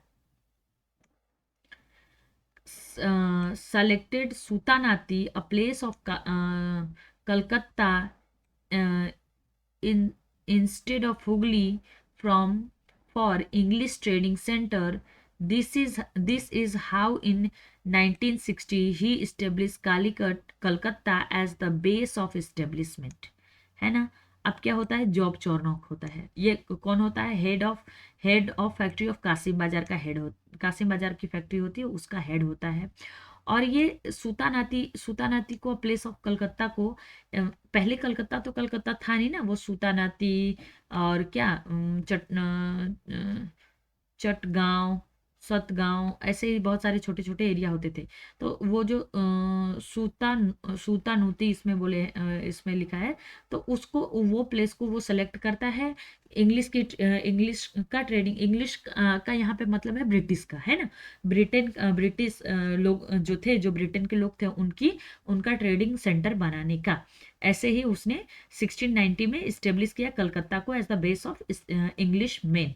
selected Sutanati, a place of Calcutta, in instead of Hooghly from for English Trading Center. This is how in 1960 he established Calicut, Calcutta as the base of establishment, है ना। अब क्या होता है, job चौरनॉक होता है। ये कौन होता है, head of factory of Kasim Bazar का हेड हो, कासिम बाजार की फैक्ट्री होती है उसका हेड होता है। और ये सूतानाती को प्लेस ऑफ कलकत्ता को, पहले कलकत्ता तो कलकत्ता था नहीं ना, वो सूतानाती और क्या चटगांव, सतगांव, ऐसे ही बहुत सारे छोटे छोटे एरिया होते थे। तो वो जो सूतानूती इसमें बोले, इसमें लिखा है, तो उसको वो प्लेस को वो सेलेक्ट करता है। इंग्लिश का ट्रेडिंग, इंग्लिश का यहाँ पे मतलब है ब्रिटिश का, है ना। ब्रिटिश लोग जो थे, जो ब्रिटेन के लोग थे, उनका ट्रेडिंग सेंटर बनाने का। ऐसे ही उसने 1690 में इस्टेब्लिश किया कलकत्ता को as the base of English men.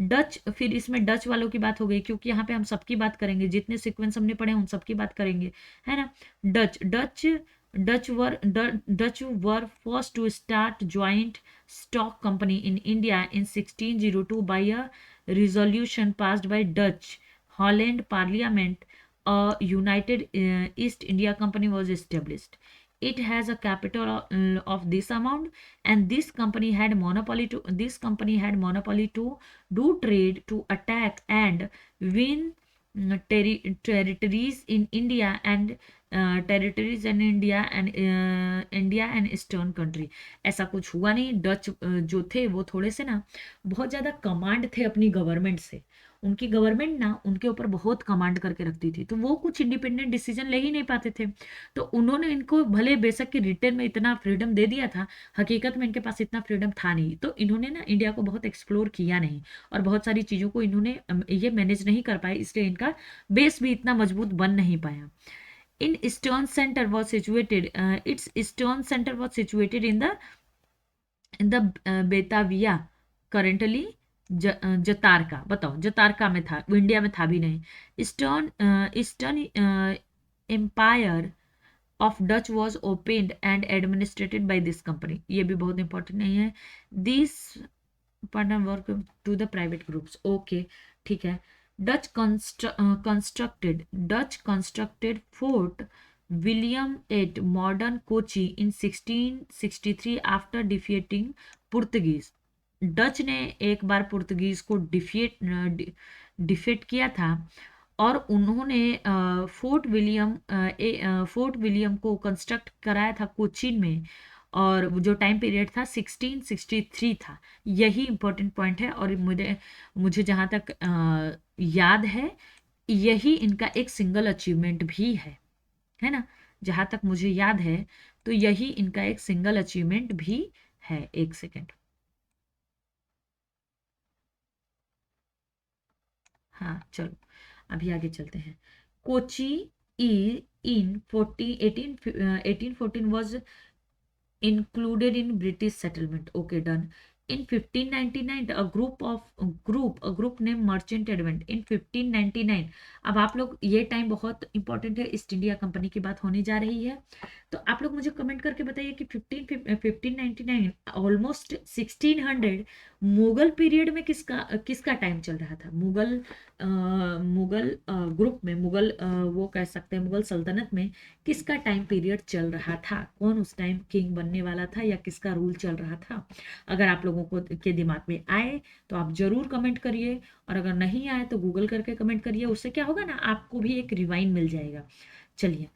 Dutch, फिर इसमें डच वालों की बात हो गई, क्योंकि यहाँ पे हम सबकी बात करेंगे, जितने सीक्वेंस हमने पढ़े उन सबकी बात करेंगे, है ना। Dutch Dutch Dutch were first to start joint stock company in India in 1602 by a resolution passed by Dutch Holland parliament. A united East India company was established. It has a capital of this amount, and this company had monopoly to do trade, to attack and win territories in India and India and eastern country. ऐसा कुछ हुआ नहीं। Dutch जो थे वो थोड़े से ना बहुत ज़्यादा कमांड थे अपनी गवर्नमेंट से, उनकी गवर्नमेंट ना उनके ऊपर बहुत कमांड करके रखती थी, तो वो कुछ इंडिपेंडेंट डिसीजन ले ही नहीं पाते थे। तो उन्होंने इनको भले बेशक के रिटर्न में इतना फ्रीडम दे दिया था, हकीकत में इनके पास इतना फ्रीडम था नहीं, तो इन्होंने ना इंडिया को बहुत एक्सप्लोर किया नहीं, और बहुत सारी चीज़ों को इन्होंने ये मैनेज नहीं कर पाए, इसलिए इनका बेस भी इतना मजबूत बन नहीं पाया। In eastern centre was situated its eastern center was situated in the Batavia, currently Jakarta. बताओ, जतारका में था, वो इंडिया में था भी नहीं। Eastern empire of Dutch was opened and administered by this company. ये भी बहुत इंपॉर्टेंट नहीं है। This partner work to the private groups, okay, ठीक है। Dutch constructed fort William at modern Kochi in 1663 after defeating Portuguese. Dutch ने एक बार Portuguese को डिफीट किया था, और उन्होंने फोर्ट विलियम को कंस्ट्रक्ट कराया था कोचीन में, और जो टाइम पीरियड था 1663 था। यही इंपॉर्टेंट पॉइंट है, और मुझे जहाँ तक याद है यही इनका एक सिंगल अचीवमेंट भी है ना। जहाँ तक मुझे याद है तो यही इनका एक सिंगल अचीवमेंट भी है। एक सेकेंड, हाँ चलो अभी आगे चलते हैं। कोची इन 1814 was included in British settlement. Okay, done. In 1599, a group named Merchant Advent. In 1599, अब आप लोग, ये टाइम बहुत इंपॉर्टेंट है, ईस्ट इंडिया कंपनी की बात होने जा रही है, तो आप लोग मुझे कमेंट करके बताइए कि 1599 ऑलमोस्ट 1600 मुगल पीरियड में किसका टाइम चल रहा था। मुगल ग्रुप में, मुगल वो कह सकते हैं मुगल सल्तनत में किसका टाइम पीरियड चल रहा था, कौन उस टाइम किंग बनने वाला था, या किसका रूल चल रहा था। अगर आप लोगों को के दिमाग में आए तो आप जरूर कमेंट करिए, और अगर नहीं आए तो गूगल करके कमेंट करिए। उससे क्या होगा ना, आपको भी एक रिवाइंड मिल जाएगा। चलिए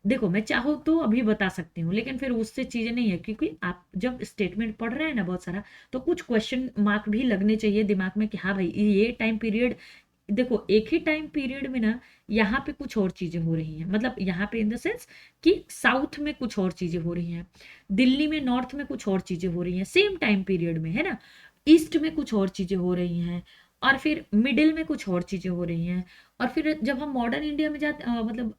देखो, मैं चाहूँ तो अभी बता सकती हूँ, लेकिन फिर उससे चीज़ें नहीं है, क्योंकि आप जब स्टेटमेंट पढ़ रहे हैं ना बहुत सारा, तो कुछ क्वेश्चन मार्क भी लगने चाहिए दिमाग में कि हाँ भाई ये टाइम पीरियड। देखो एक ही टाइम पीरियड में ना यहाँ पे कुछ और चीज़ें हो रही हैं, मतलब यहाँ पे इन द सेंस कि साउथ में कुछ और चीज़ें हो रही हैं, दिल्ली में नॉर्थ में कुछ और चीज़ें हो रही हैं सेम टाइम पीरियड में, है ना। ईस्ट में कुछ और चीज़ें हो रही हैं, और फिर मिडिल में कुछ और चीज़ें हो रही हैं, और फिर जब हम मॉडर्न इंडिया में जाते मतलब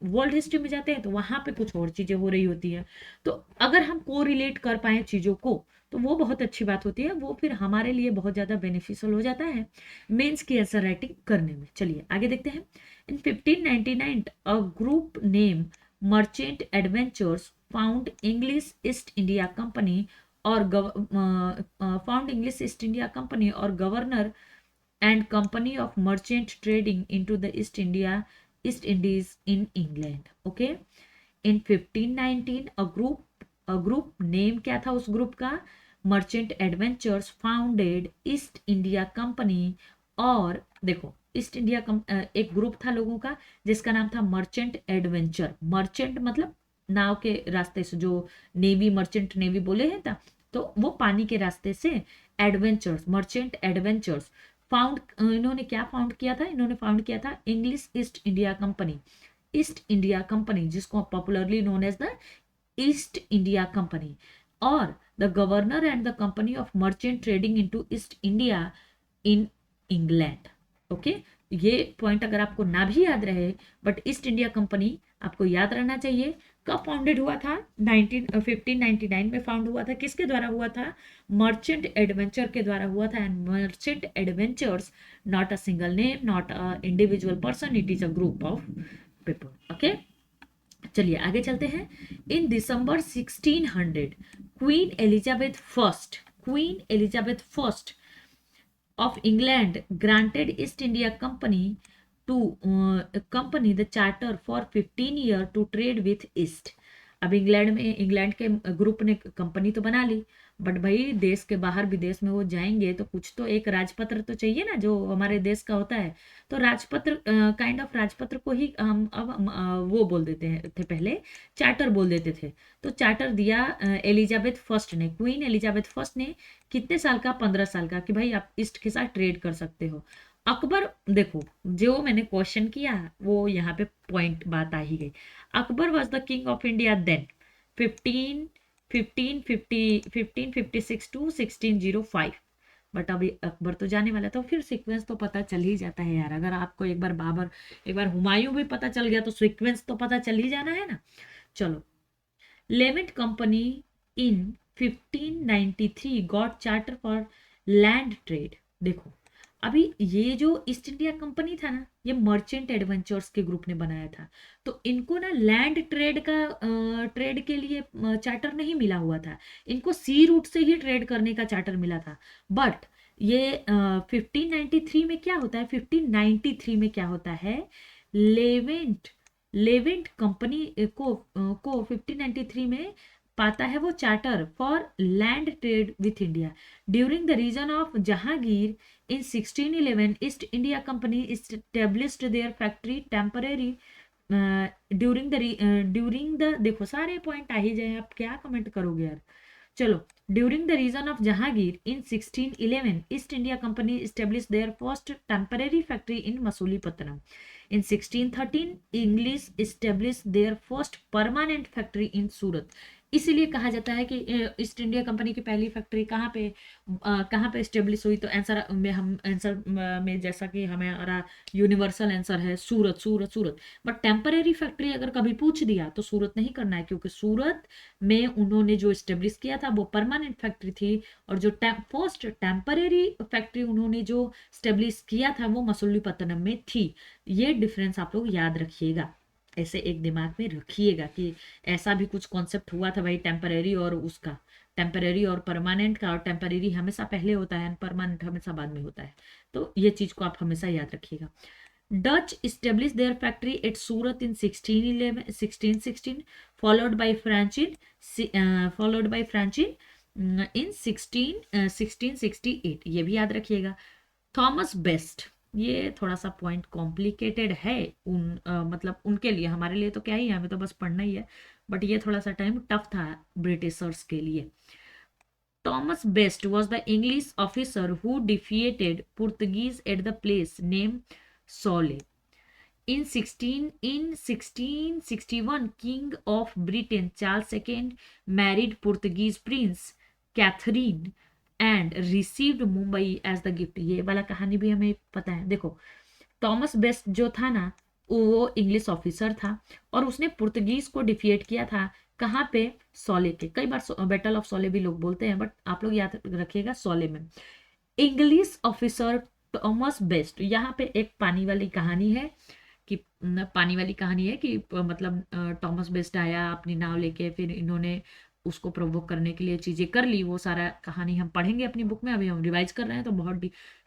वर्ल्ड हिस्ट्री में जाते हैं तो वहाँ पे कुछ और चीज़ें हो रही होती हैं। तो अगर हम को रिलेट कर पाएँ चीज़ों को तो वो बहुत अच्छी बात होती है, वो फिर हमारे लिए बहुत ज़्यादा बेनिफिशियल हो जाता है मेंस की आंसर राइटिंग करने में। चलिए आगे देखते हैं। In 1599 a group name merchant adventures found English East India Company और found English East India Company और governor and Company of Merchant Trading into the East Indies in England. Okay. In 1519 a group name क्या था उस group का, merchant adventures founded east India Company. और देखो east India एक group था लोगों का जिसका नाम था मर्चेंट एडवेंचर। मर्चेंट मतलब नाव के रास्ते से, जो नेवी मर्चेंट नेवी बोले हैं था, तो वो पानी के रास्ते से एडवेंचर्स, मर्चेंट एडवेंचर्स फाउंड। इन्होंने क्या फाउंड किया था, इन्होंने फाउंड किया था English East India Company. East India Company जिसको popularly known as the East India Company, और the governor and the company of merchant trading into East India in England. Okay, ये पॉइंट अगर आपको ना भी याद रहे बट ईस्ट इंडिया कंपनी आपको याद रहना चाहिए। कब फाउंडेड हुआ था? 1599 में फाउंड हुआ था। किसके द्वारा हुआ था? मर्चेंट एडवेंचर के द्वारा हुआ था। And merchant adventures not a single name, not a individual person, it is a group of people. Okay, चलिए आगे चलते हैं। इन दिसंबर 1600 queen Elizabeth first of England granted East India Company the charter for 15 year to trade with East। अब England के group ने company तो बना ली, but भाई देश के बाहर विदेश में वो जाएंगे तो कुछ तो एक राजपत्र तो चाहिए ना जो हमारे देश का होता है। तो राजपत्र, काइंड ऑफ राजपत्र को ही हम अब वो बोल देते थे, पहले चार्टर बोल देते थे। तो चार्टर दिया एलिजाबेथ फर्स्ट ने, क्वीन एलिजाबेथ फर्स्ट ने। कितने साल का? 15 साल का, कि भाई आप ईस्ट के साथ ट्रेड कर सकते हो। अकबर, देखो जो मैंने क्वेश्चन किया वो यहाँ पे पॉइंट बात आ ही गई। Akbar was the king of India then 1556 to 1605। But अभी अकबर तो जाने वाला, तो फिर सीक्वेंस तो पता चल ही जाता है यार। अगर आपको एक बार बाबर, एक बार हुमायूं भी पता चल गया तो सीक्वेंस तो पता चल ही जाना है ना। चलो, Levant company in 1593 got charter for land trade. देखो अभी ये जो ईस्ट इंडिया कंपनी था ना, ये मर्चेंट एडवेंचर्स के ग्रुप ने बनाया था। तो इनको ना लैंड ट्रेड के लिए चार्टर नहीं मिला हुआ था, इनको सी रूट से ही ट्रेड करने का चार्टर मिला था। बट ये 1593 में क्या होता है, 1593 में क्या होता है, लेवेंट लेवेंट कंपनी को 1593 में पाता है वो charter for land trade with India during the reign of Jahangir. In 1611, East India Company established their factory temporary during the देखो सारे पॉइंट आ ही जाए, आप क्या कमेंट करोगे यार। चलो, during the reign of Jahangir in 1611 East India company established their first temporary factory in Masulipatnam. In 1613 English established their first permanent factory in Surat. इसीलिए कहा जाता है कि ईस्ट इंडिया कंपनी की पहली फैक्ट्री कहाँ पे स्टेब्लिश हुई। तो आंसर में जैसा कि हमारा यूनिवर्सल आंसर है सूरत, सूरत, सूरत। बट टेम्परेरी फैक्ट्री अगर कभी पूछ दिया तो सूरत नहीं करना है, क्योंकि सूरत में उन्होंने जो स्टेब्लिश किया था वो परमानेंट फैक्ट्री थी, और जो फर्स्ट टेम्परेरी फैक्ट्री उन्होंने जो स्टेब्लिश किया था वो मसूलीपट्टनम में थी। ये डिफरेंस आप लोग याद रखिएगा, ऐसे एक दिमाग में रखिएगा कि ऐसा भी कुछ कॉन्सेप्ट हुआ था भाई, टेम्परेरी और उसका, टेम्परेरी और परमानेंट का। और टेम्परेरी हमेशा पहले होता है, परमानेंट हमेशा बाद में होता है। तो ये चीज को आप हमेशा याद रखिएगा। Dutch established their factory at Surat in 1616, followed by French in 1668। ये भी याद रखिएगा। थॉमस बेस्ट, ये थोड़ा सा पॉइंट कॉम्प्लिकेटेड है मतलब उनके लिए, हमारे लिए तो क्या ही है, हमें तो बस पढ़ना ही है। बट ये थोड़ा सा टाइम टफ था ब्रिटिशर्स के लिए। Thomas Best was the English officer who defeated Portuguese at the place named Sole। In 1661, King of Britain Charles II married Portuguese Prince Catherine and received Mumbai as the gift. ये वाला कहानी भी हमें पता है। देखो, थॉमस बेस्ट जो था ना, वो इंग्लिश ऑफिसर था और उसने पुर्तगीज को डिफिएट किया था। कहाँ पे? सोले के। कई बार बैटल ऑफ सोले भी लोग बोलते हैं, बट आप लोग याद रखिएगा सोले में। English officer Thomas best. यहाँ पे एक पानी वाली कहानी है कि पानी वाली कहानी है कि मतलब थॉमस बेस्ट आया अपनी नाव लेके, फिर इन्होंने उसको प्रोवोक करने के लिए चीजें कर ली। वो सारा कहानी हम पढ़ेंगे अपनी बुक में, अभी हम रिवाइज कर रहे हैं तो बहुत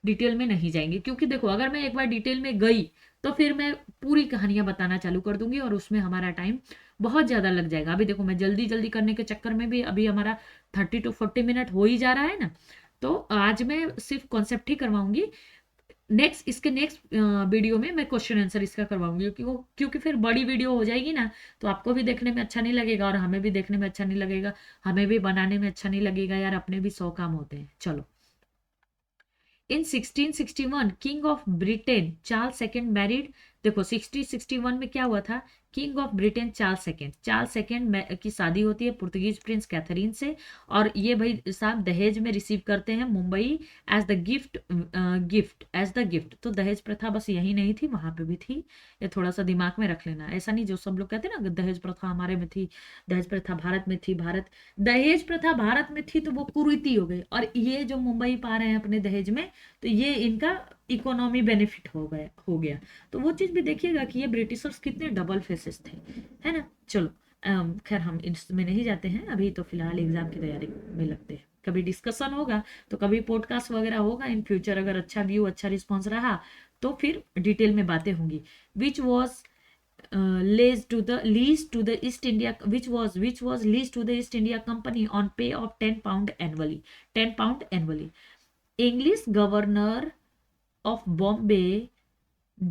डिटेल में नहीं जाएंगे, क्योंकि देखो अगर मैं एक बार डिटेल में गई तो फिर मैं पूरी कहानियां बताना चालू कर दूंगी और उसमें हमारा टाइम बहुत ज्यादा लग जाएगा। अभी देखो मैं जल्दी जल्दी करने के चक्कर में भी अभी हमारा 30 to 40 मिनट हो ही जा रहा है ना। तो आज मैं सिर्फ कॉन्सेप्ट ही करवाऊंगी। इसके नेक्स्ट वीडियो में मैं क्वेश्चन आंसर इसका करवाऊंगी, क्योंकि फिर बड़ी वीडियो हो जाएगी ना, तो आपको भी देखने में अच्छा नहीं लगेगा और हमें भी देखने में अच्छा नहीं लगेगा, हमें भी बनाने में अच्छा नहीं लगेगा यार, अपने भी 100 काम होते हैं। चलो, इन 1661 king of Britain Charles second married. देखो 1661 में क्या हुआ था? King of Britain Charles second की शादी होती है पुर्तगीज प्रिंस कैथरीन से, और ये भाई साहब दहेज में रिसीव करते हैं मुंबई एज द गिफ्ट। तो दहेज प्रथा बस यही नहीं थी, वहां पे भी थी। ये थोड़ा सा दिमाग में रख लेना, ऐसा नहीं जो सब लोग कहते हैं ना दहेज प्रथा हमारे में थी, दहेज प्रथा भारत में थी। दहेज प्रथा भारत में थी तो वो कुरीति हो गई, और ये जो मुंबई पा रहे हैं अपने दहेज में, तो ये इनका इकोनॉमी बेनिफिट हो गया। तो वो चीज भी देखिएगा कि ये ब्रिटिशर्स कितने डबल फेसेस थे, है ना। चलो, खैर हम इसमें नहीं जाते हैं अभी, तो फिलहाल एग्जाम की तैयारी में लगते हैं। कभी डिस्कशन होगा तो कभी पॉडकास्ट वगैरह होगा इन फ्यूचर, अगर अच्छा व्यू अच्छा रिस्पॉन्स रहा तो फिर डिटेल में बातें होंगी। Which was leased to the East India, which was leased to the East India Company on pay of £10 annually. £10 annually. English Governor of Bombay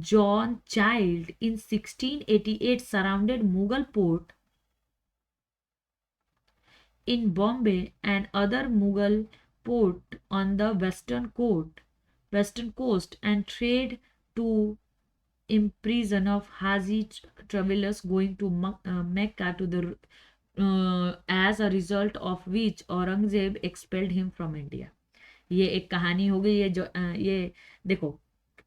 John Child in 1688 surrounded Mughal port in Bombay and other Mughal port on the western coast and trade to imprison of Haji travelers going to Mecca to the as a result of which Aurangzeb expelled him from India. ये एक कहानी हो गई। ये जो ये देखो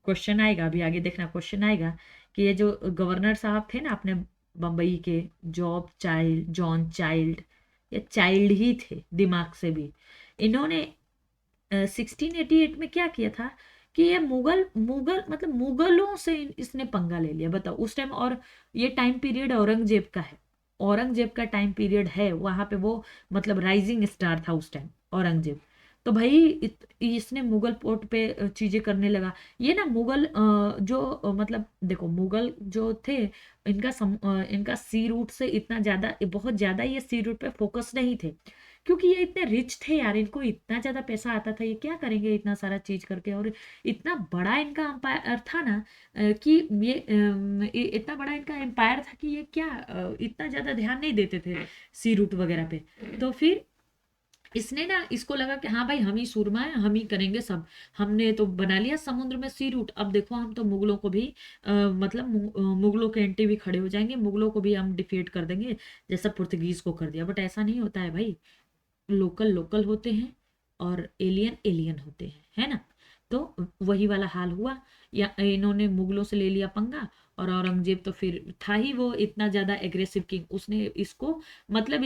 question आएगा, अभी आगे देखना क्वेश्चन आएगा कि ये जो गवर्नर साहब थे ना अपने बम्बई के, जॉन चाइल्ड, ये चाइल्ड ही थे दिमाग से भी। इन्होंने 1688 में क्या किया था कि ये मुगल मुगल मतलब मुगलों से इसने पंगा ले लिया। बताओ उस टाइम, और ये टाइम पीरियड औरंगजेब का है, औरंगजेब का टाइम पीरियड है वहां पे। वो मतलब राइजिंग स्टार था उस टाइम औरंगजेब। तो भाई इसने मुगल पोर्ट पे चीजें करने लगा। ये ना मुगल जो मतलब देखो मुगल जो थे, इनका सी रूट से इतना ज्यादा, बहुत ज्यादा ये सी रूट पे फोकस नहीं थे, क्योंकि ये इतने रिच थे यार, इनको इतना ज्यादा पैसा आता था, ये क्या करेंगे इतना सारा चीज करके। और इतना बड़ा इनका एम्पायर था ना, कि ये इतना बड़ा इनका एम्पायर था कि ये क्या इतना ज्यादा ध्यान नहीं देते थे सी रूट वगैरह पे। तो फिर इसने ना, इसको लगा कि हाँ भाई हम ही सूरमा है, हम ही करेंगे सब, हमने तो बना लिया समुद्र में सी रूट, अब देखो हम तो मुगलों को भी मतलब मुगलों के एंटी भी खड़े हो जाएंगे, मुगलों को भी हम डिफीट कर देंगे जैसा पुर्तगीज को कर दिया। बट ऐसा नहीं होता है भाई, लोकल लोकल होते हैं और एलियन एलियन होते हैं, है ना। तो वही वाला हाल हुआ, या इन्होंने मुगलों से ले लिया पंगा, और औरंगजेब तो फिर था ही वो इतना ज्यादा एग्रेसिव किंग, उसने इसको मतलब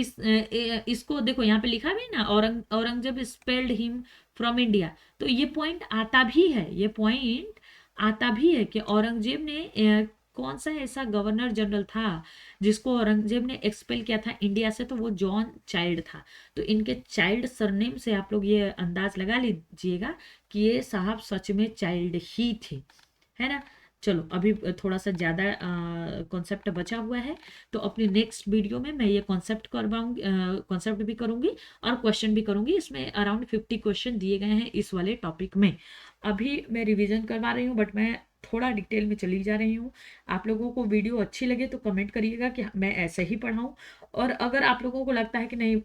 इसको देखो यहाँ पे लिखा भी है ना, Aurangzeb spelled him from India. तो ये पॉइंट आता भी है, ये पॉइंट आता भी है कि औरंगजेब ने कौन सा ऐसा गवर्नर जनरल था जिसको औरंगजेब ने एक्सपेल किया था इंडिया से, तो वो जॉन चाइल्ड था। तो इनके चाइल्ड सरनेम से आप लोग ये अंदाज लगा लीजिएगा कि ये साहब सच में चाइल्ड ही थे, है ना। चलो अभी थोड़ा सा ज़्यादा कॉन्सेप्ट बचा हुआ है, तो अपनी नेक्स्ट वीडियो में मैं ये कॉन्सेप्ट करवाऊंगी, कॉन्सेप्ट भी करूंगी और क्वेश्चन भी करूंगी। इसमें अराउंड 50 क्वेश्चन दिए गए हैं इस वाले टॉपिक में। अभी मैं रिवीजन करवा रही हूँ, बट मैं थोड़ा डिटेल में चली जा रही हूँ। आप लोगों को वीडियो अच्छी लगे तो कमेंट करिएगा कि मैं ऐसे ही पढ़ाऊँ, और अगर आप लोगों को लगता है कि नहीं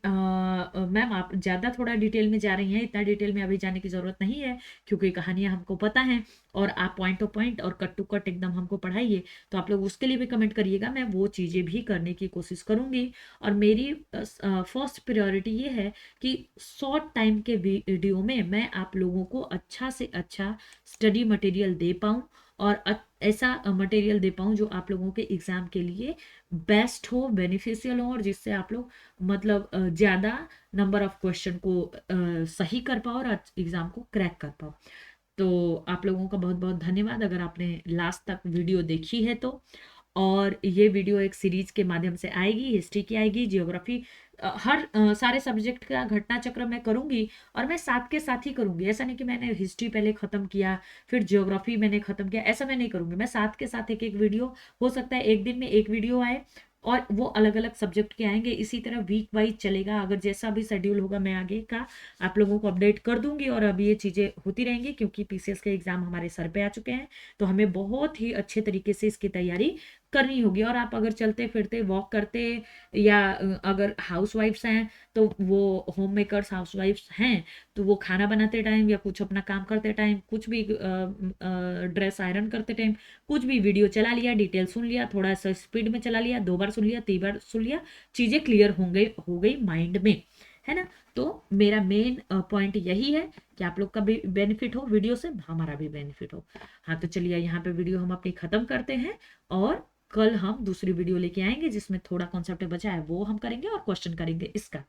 मैम आप ज़्यादा थोड़ा डिटेल में जा रही हैं, इतना डिटेल में अभी जाने की ज़रूरत नहीं है क्योंकि कहानियाँ हमको पता हैं, और आप पॉइंट टू पॉइंट और कट टू कट एकदम हमको पढ़ाइए, तो आप लोग उसके लिए भी कमेंट करिएगा, मैं वो चीज़ें भी करने की कोशिश करूँगी। और मेरी फर्स्ट प्रायोरिटी ये है कि शॉर्ट टाइम के वीडियो में मैं आप लोगों को अच्छा से अच्छा स्टडी मटेरियल दे पाऊँ, और ऐसा मटेरियल दे पाऊँ जो आप लोगों के एग्ज़ाम के लिए बेस्ट हो, बेनिफिशियल हो, और जिससे आप लोग मतलब ज़्यादा नंबर ऑफ क्वेश्चन को सही कर पाओ और एग्ज़ाम को क्रैक कर पाओ। तो आप लोगों का बहुत बहुत धन्यवाद अगर आपने लास्ट तक वीडियो देखी है तो। और ये वीडियो एक सीरीज के माध्यम से आएगी, हिस्ट्री की आएगी, जियोग्राफी, हर सारे सब्जेक्ट का घटना चक्र मैं करूंगी, और मैं साथ के साथ ही करूंगी। ऐसा नहीं कि मैंने हिस्ट्री पहले खत्म किया फिर जियोग्राफी मैंने खत्म किया, ऐसा मैं नहीं करूंगी। मैं साथ के साथ एक एक वीडियो, हो सकता है एक दिन में एक वीडियो आए और वो अलग अलग सब्जेक्ट के आएंगे। इसी तरह वीक वाइज चलेगा, अगर जैसा भी शेड्यूल होगा मैं आगे का आप लोगों को अपडेट कर दूंगी। और अब ये चीज़ें होती रहेंगी क्योंकि पीसीएस के एग्जाम हमारे सर पे आ चुके हैं, तो हमें बहुत ही अच्छे तरीके से इसकी तैयारी करनी होगी। और आप अगर चलते फिरते वॉक करते, या अगर हाउस वाइफ्स हैं तो वो होम मेकर्स हाउस वाइफ्स हैं, तो वो खाना बनाते टाइम या कुछ अपना काम करते टाइम, कुछ भी ड्रेस आयरन करते टाइम, कुछ भी वीडियो चला लिया, डिटेल सुन लिया, थोड़ा सा स्पीड में चला लिया, 2 बार सुन लिया, 3 बार सुन लिया, चीज़ें क्लियर हो गई माइंड में, है ना। तो मेरा मेन पॉइंट यही है कि आप लोग का भी बेनिफिट हो वीडियो से, हमारा भी बेनिफिट हो। हाँ तो चलिए यहाँ पे वीडियो हम अपनी खत्म करते हैं, और कल हम दूसरी वीडियो लेके आएंगे जिसमें थोड़ा कॉन्सेप्ट बचा है वो हम करेंगे और क्वेश्चन करेंगे इसका।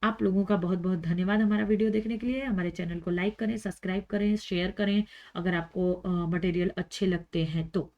आप लोगों का बहुत बहुत धन्यवाद हमारा वीडियो देखने के लिए। हमारे चैनल को लाइक करें, सब्सक्राइब करें, शेयर करें अगर आपको मटेरियल अच्छे लगते हैं तो।